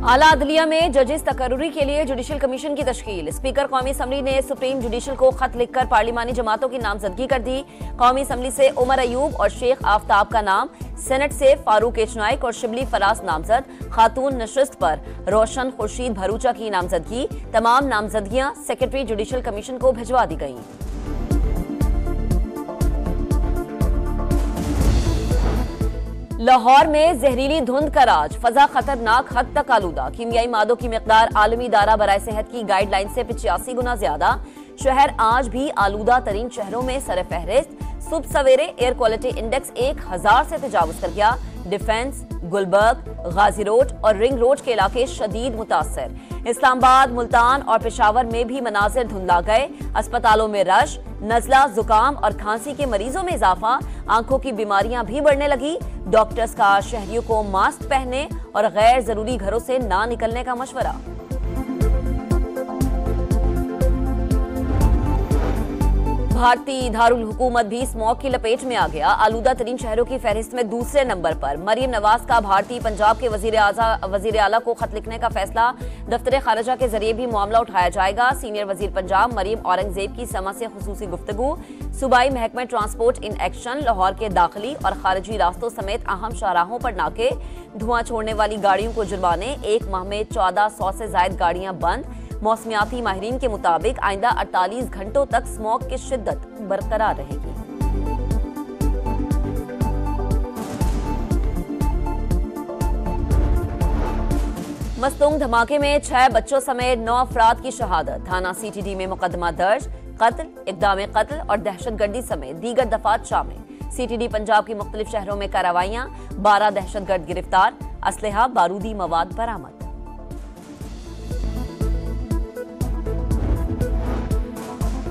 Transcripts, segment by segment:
आला अदलिया में जजेस तकर्रुरी के लिए जुडिशल कमीशन की तश्कील। स्पीकर कौमी असम्बली ने सुप्रीम जुडिशल को खत लिखकर पार्लिमानी जमातों की नामजदगी कर दी। कौमी असम्बली से उमर अयूब और शेख आफ्ताब का नाम, सेनेट से फारूक एच नाइक और शिबली फराज नामजद। खातून नशस्त पर रोशन खुर्शीद भरूचा की नामजदगी। तमाम नामजदगियां सेक्रेटरी जुडिशल कमीशन को भिजवा दी गईं। लाहौर में जहरीली धुंध का राज, फजा खतरनाक हद तक आलूदा। कीमियाई मादों की मिकदार आलमी इदारा बराए सेहत की गाइडलाइन से 85 गुना ज्यादा। शहर आज भी आलूदा तरीन शहरों में सर फहरिस्त। सुबह सवेरे एयर क्वालिटी इंडेक्स 1000 से तजावुज कर गया। डिफेंस, गुलबर्ग, गाजी रोड और रिंग रोड के इलाके शदीद मुतासर। इस्लामाबाद, मुल्तान और पेशावर में भी मनाजिर धुंधला गए। अस्पतालों में रश, नजला, जुकाम और खांसी के मरीजों में इजाफा। आंखों की बीमारियां भी बढ़ने लगी। डॉक्टर्स का शहरियों को मास्क पहनने और गैर जरूरी घरों से ना निकलने का मशवरा। भारतीय दारुल हुकूमत भी स्मॉग की लपेट में आ गया। आलूदा तरीन शहरों की फहरिस्त में दूसरे नंबर पर। मरियम नवाज का भारतीय पंजाब के वजीर आला को खत लिखने का फैसला। दफ्तर खारजा के जरिए भी मामला उठाया जाएगा। सीनियर वजीर पंजाब मरियम औरंगजेब की समा से खुसूसी गुफ्तगू। सूबाई महकमा ट्रांसपोर्ट इन एक्शन। लाहौर के दाखिली और खारजी रास्तों समेत अहम शाहराहों पर नाके। धुआं छोड़ने वाली गाड़ियों को जुर्माने। एक माह में 1400 से ज्यादा गाड़ियां बंद। मौसमियाती माहिरीन के मुताबिक आइंदा 48 घंटों तक स्मॉग की शिद्दत बरकरार रहेगी। मस्तूंग धमाके में 6 बच्चों समेत 9 अफराद की शहादत। थाना CTD में मुकदमा दर्ज। कत्ल, इक़दाम कत्ल और दहशतगर्दी समेत दीगर दफात शामिल। CTD पंजाब की मुख्तलिफ शहरों में कार्रवाइयां। 12 दहशतगर्द गिरफ्तार। असलहा, बारूदी मवाद बरामद।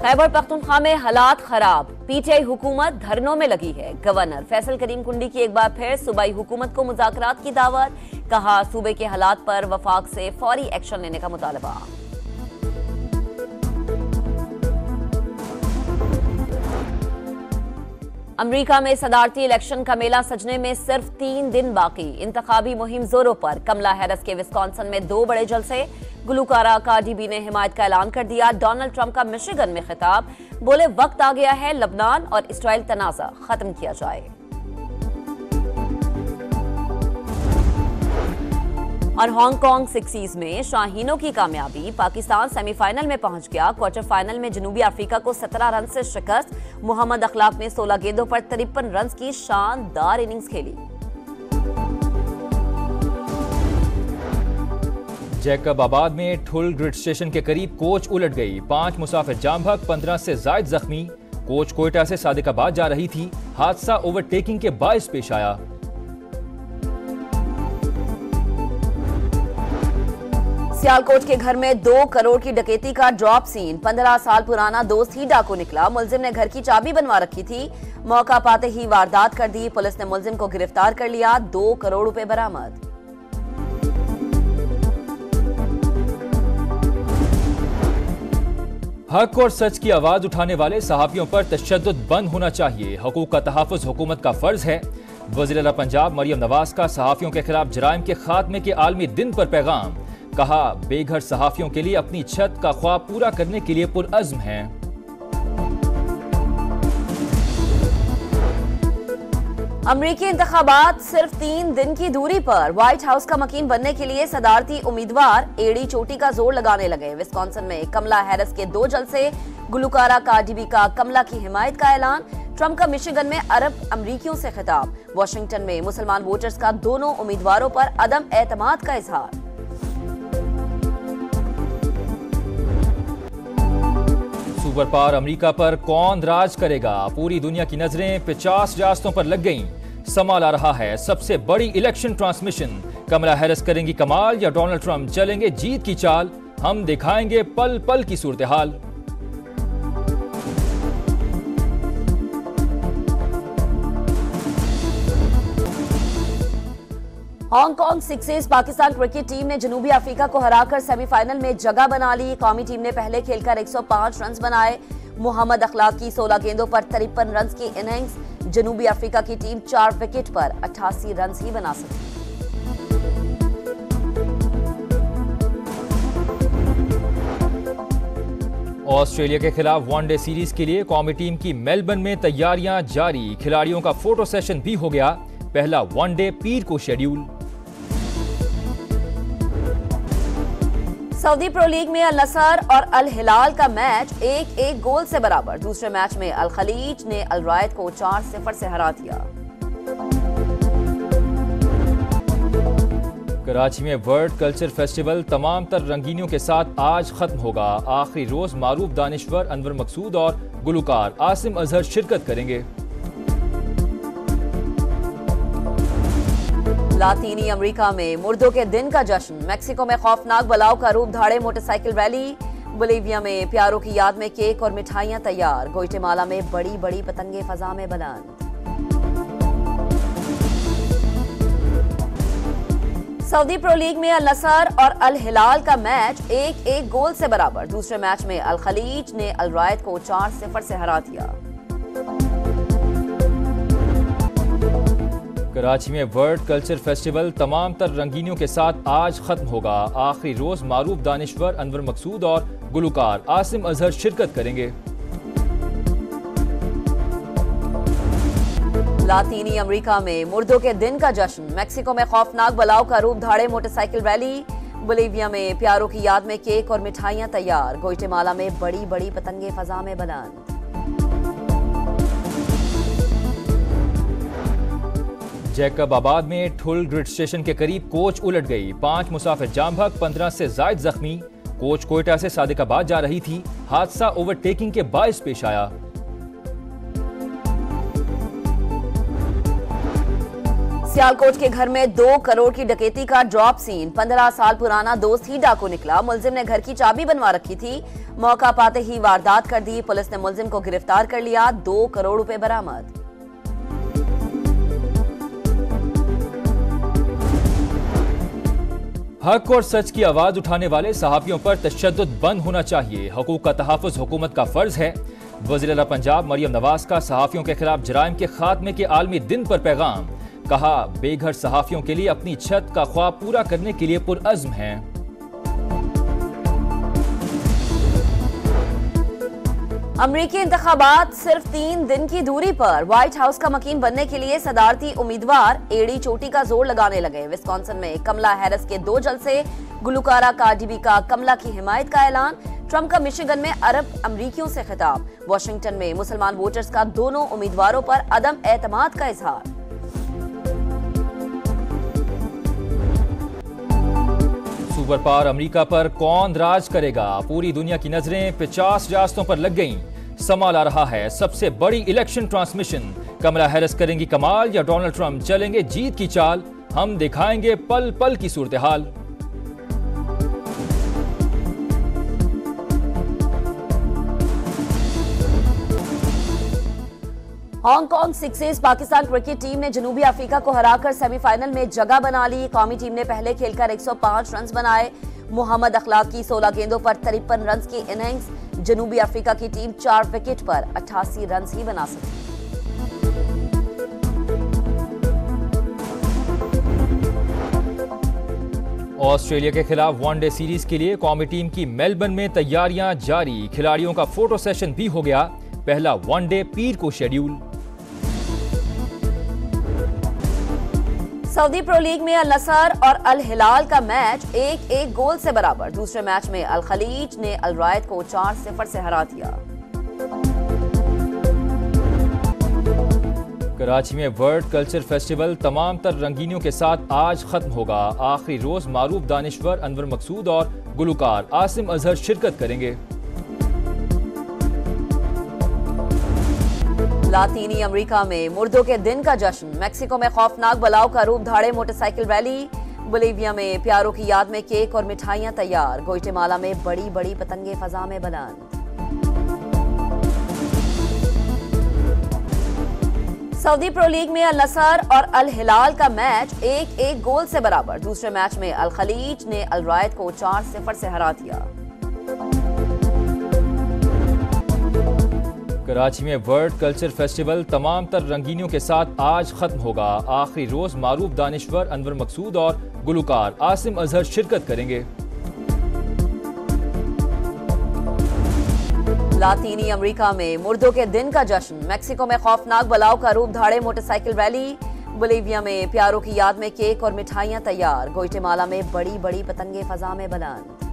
खैबर पख्तूनख्वा में हालात खराब। PTI हुकूमत धरनों में लगी है। गवर्नर फैसल करीम कुंडी की एक बार फिर सूबाई हुकूमत को मुज़ाकरात की दावत। कहा, सूबे के हालात पर वफाक से फौरी एक्शन लेने का मुतालबा। अमरीका में सदारती इलेक्शन का मेला सजने में सिर्फ 3 दिन बाकी। इंतखाबी मुहिम जोरों पर। कमला हैरिस के विस्कॉन्सन में 2 बड़े जलसे। गुलकारा कार्डी बी ने हिमायत का ऐलान कर दिया। डोनाल्ड ट्रंप का मिशिगन में खिताब। बोले, वक्त आ गया है लबनान और इस्राइल तनाज़ा खत्म किया जाए। और हांगकांग 6 में शाहीनों की कामयाबी। पाकिस्तान सेमीफाइनल में पहुंच गया। क्वार्टर फाइनल में जनूबी अफ्रीका को 17 रन से शिकस्त। मोहम्मद अखलाक ने 16 गेंदों पर 53 रन की शानदार इनिंग्स खेली। जैकबाबाद में ठुल ग्रिड स्टेशन के करीब कोच उलट गई। 5 मुसाफिर जाम भाग, 15 से जायद जख्मी। कोच कोयटा से सादिकाबाद जा रही थी। हादसा ओवरटेकिंग के बायस पेश आया। सियालकोट के घर में 2 करोड़ की डकैती का ड्रॉप सीन। 15 साल पुराना दोस्त ही डाकू निकला। मुलजिम ने घर की चाबी बनवा रखी थी। मौका पाते ही वारदात कर दी। पुलिस ने मुलजिम को गिरफ्तार कर लिया। 2 करोड़ रुपए बरामद। हक और सच की आवाज उठाने वाले सहाफियों पर तशद्दुद बंद होना चाहिए। हकूक का तहफ़्फ़ुज़ हुकूमत का फर्ज है। वज़ीर आला पंजाब मरियम नवाज का सहाफियों के खिलाफ जराइम के खात्मे के आलमी दिन पर पैगाम। कहा, बेघर सहाफियों के लिए अपनी छत का ख्वाब पूरा करने के लिए पुरअज़्म हैं। अमरीकी इंतखाबात सिर्फ 3 दिन की दूरी पर। व्हाइट हाउस का मकीन बनने के लिए सदारती उम्मीदवार एड़ी चोटी का जोर लगाने लगे। विस्कॉन्सन में कमला हैरिस के 2 जलसे। गुलकारा कार्डी बी का कमला की हिमायत का ऐलान। ट्रंप का मिशिगन में अरब अमरीकियों से खिताब। वाशिंगटन में मुसलमान वोटर्स का दोनों उम्मीदवारों पर अदम एतमाद का इजहार। सुपर पावर अमेरिका पर कौन राज करेगा? पूरी दुनिया की नजरें 50 रियासतों पर लग गईं। संभाला रहा है सबसे बड़ी इलेक्शन ट्रांसमिशन। कमला हैरिस करेंगी कमाल या डोनाल्ड ट्रंप चलेंगे जीत की चाल? हम दिखाएंगे पल पल की सूरत हाल। हांगकांग 6 पाकिस्तान क्रिकेट टीम ने जनूबी अफ्रीका को हराकर सेमीफाइनल में जगह बना ली। कौमी टीम ने पहले खेलकर 105 रन बनाए। मोहम्मद अखलाक की 16 गेंदों पर 53 रन की इनिंग्स। जनूबी अफ्रीका की टीम 4 विकेट पर 88 रन ही बना सकी। ऑस्ट्रेलिया के खिलाफ वनडे सीरीज के लिए कौमी टीम की मेलबर्न में तैयारियां जारी। खिलाड़ियों का फोटो सेशन भी हो गया। पहला वनडे पीर को शेड्यूल। सऊदी प्रो लीग में अल नसर और अल हिलाल का मैच 1-1 गोल से बराबर। दूसरे मैच में अल खलीज ने अल रायद को 4-0 से हरा दिया। कराची में वर्ल्ड कल्चर फेस्टिवल तमाम तर रंगीनियों के साथ आज खत्म होगा। आखिरी रोज मारूफ दानिश्वर अनवर मकसूद और गुलकार आसिम अजहर शिरकत करेंगे। लातीनी अमेरिका में मुर्दों के दिन का जश्न। मेक्सिको में खौफनाक बलाव का रूप धारे मोटरसाइकिल रैली। बोलीविया में प्यारों की याद में केक और मिठाइयां तैयार। ग्वाटेमाला में बड़ी बड़ी पतंगे फजा में बुलंद। सऊदी प्रो लीग में अल नसर और अल हिलाल का मैच 1-1 गोल से बराबर। दूसरे मैच में अल खलीज ने अल रायद को 4-0 से हरा दिया। कराची में वर्ल्ड कल्चर फेस्टिवल तमाम तर रंगीनियों के साथ आज खत्म होगा। आखिरी रोज मारूफ दानिश्वर अनवर मकसूद और गुलकार आसिम अजहर शिरकत करेंगे। लातीनी अमेरिका में मुर्दों के दिन का जश्न। मेक्सिको में खौफनाक बलाव का रूप धारे मोटरसाइकिल रैली। बोलीविया में प्यारों की याद में केक और मिठाइयां तैयार। ग्वाटेमाला में बड़ी बड़ी पतंगे फजा में बुलंद। जैकब आबाद में ठुल ग्रिड स्टेशन के करीब कोच उलट गई। 5 मुसाफिर जाम भग, 15 से जायद जख्मी। कोच कोयटा से सादिकाबाद जा रही थी। हादसा ओवरटेकिंग के बायस पेश आया। सियालकोट के घर में 2 करोड़ की डकैती का ड्रॉप सीन। 15 साल पुराना दोस्त ही डाकू निकला। मुलजिम ने घर की चाबी बनवा रखी थी। मौका पाते ही वारदात कर दी। पुलिस ने मुलजिम को गिरफ्तार कर लिया। 2 करोड़ रुपए बरामद। हक और सच की आवाज उठाने वाले सहाफियों पर तशद्दुद बंद होना चाहिए। हकूक का तहफ़्फ़ुज़ हुकूमत का फर्ज है। वज़ीर-ए-आला पंजाब मरियम नवाज का सहाफियों के खिलाफ जराइम के खात्मे के आलमी दिन पर पैगाम। कहा, बेघर सहाफियों के लिए अपनी छत का ख्वाब पूरा करने के लिए पुरअज़्म हैं। अमरीकी इंतखाबात सिर्फ 3 दिन की दूरी पर। व्हाइट हाउस का मकीन बनने के लिए सदारती उम्मीदवार एड़ी चोटी का जोर लगाने लगे। विस्कॉन्सिन में कमला हैरिस के 2 जलसे। गुलकारा कार्डी बी का कमला की हिमायत का ऐलान। ट्रंप का मिशिगन में अरब अमरीकियों से खिताब। वॉशिंगटन में मुसलमान वोटर्स का दोनों उम्मीदवारों पर अदम एतमाद का इजहार। सुपर पावर अमेरिका पर कौन राज करेगा? पूरी दुनिया की नजरें 50 रियासतों पर लग गईं। संभाला रहा है सबसे बड़ी इलेक्शन ट्रांसमिशन। कमला हैरिस करेंगी कमाल या डोनाल्ड ट्रंप चलेंगे जीत की चाल? हम दिखाएंगे पल पल की सूरत हाल। Hong Kong sixes. Pakistan cricket team ने जनूबी अफ्रीका को हराकर सेमीफाइनल में जगह बना ली। कौमी टीम ने पहले खेलकर 105 रन बनाए। मोहम्मद अखलाकी 16 गेंदों पर 53 रन की इनिंग्स। जनूबी अफ्रीका की टीम 4 विकेट पर 88 रन ही बना सकी। ऑस्ट्रेलिया के खिलाफ वनडे सीरीज के लिए कौमी टीम की मेलबर्न में तैयारियां जारी। खिलाड़ियों का फोटो सेशन भी हो गया। पहला वनडे पीर को शेड्यूल। सऊदी प्रो लीग में अल नसर और अल हिलाल का मैच 1-1 गोल से बराबर। दूसरे मैच में अल खलीज ने अल रायद को 4-0 से हरा दिया। कराची में वर्ल्ड कल्चर फेस्टिवल तमाम तर रंगीनियों के साथ आज खत्म होगा। आखिरी रोज मारूफ दानिश्वर अनवर मकसूद और गुलकार आसिम अजहर शिरकत करेंगे। लातीनी अमेरिका में मुर्दों के दिन का जश्न। मेक्सिको में खौफनाक बलाव का रूप धारे मोटरसाइकिल रैली। बोलीविया में प्यारों की याद में केक और मिठाइयां तैयार। ग्वाटेमाला में बड़ी बड़ी पतंगे फजा में बुलंद। सऊदी प्रो लीग में अल नसर और अल हिलाल का मैच 1-1 गोल से बराबर। दूसरे मैच में अल खलीज ने अल रायद को 4-0 से हरा दिया। कराची में वर्ल्ड कल्चर फेस्टिवल तमाम तर रंगीनियों के साथ आज खत्म होगा। आखिरी रोज मारूफ दानिश्वर अनवर मकसूद और गुलकार आसिम अजहर शिरकत करेंगे। लातीनी अमेरिका में मुर्दों के दिन का जश्न, मैक्सिको में खौफनाक बलाव का रूप धारे मोटरसाइकिल रैली, बोलीविया में प्यारों की याद में केक और मिठाइयां तैयार, ग्वाटेमाला में बड़ी बड़ी पतंगे फजा में बुलंद।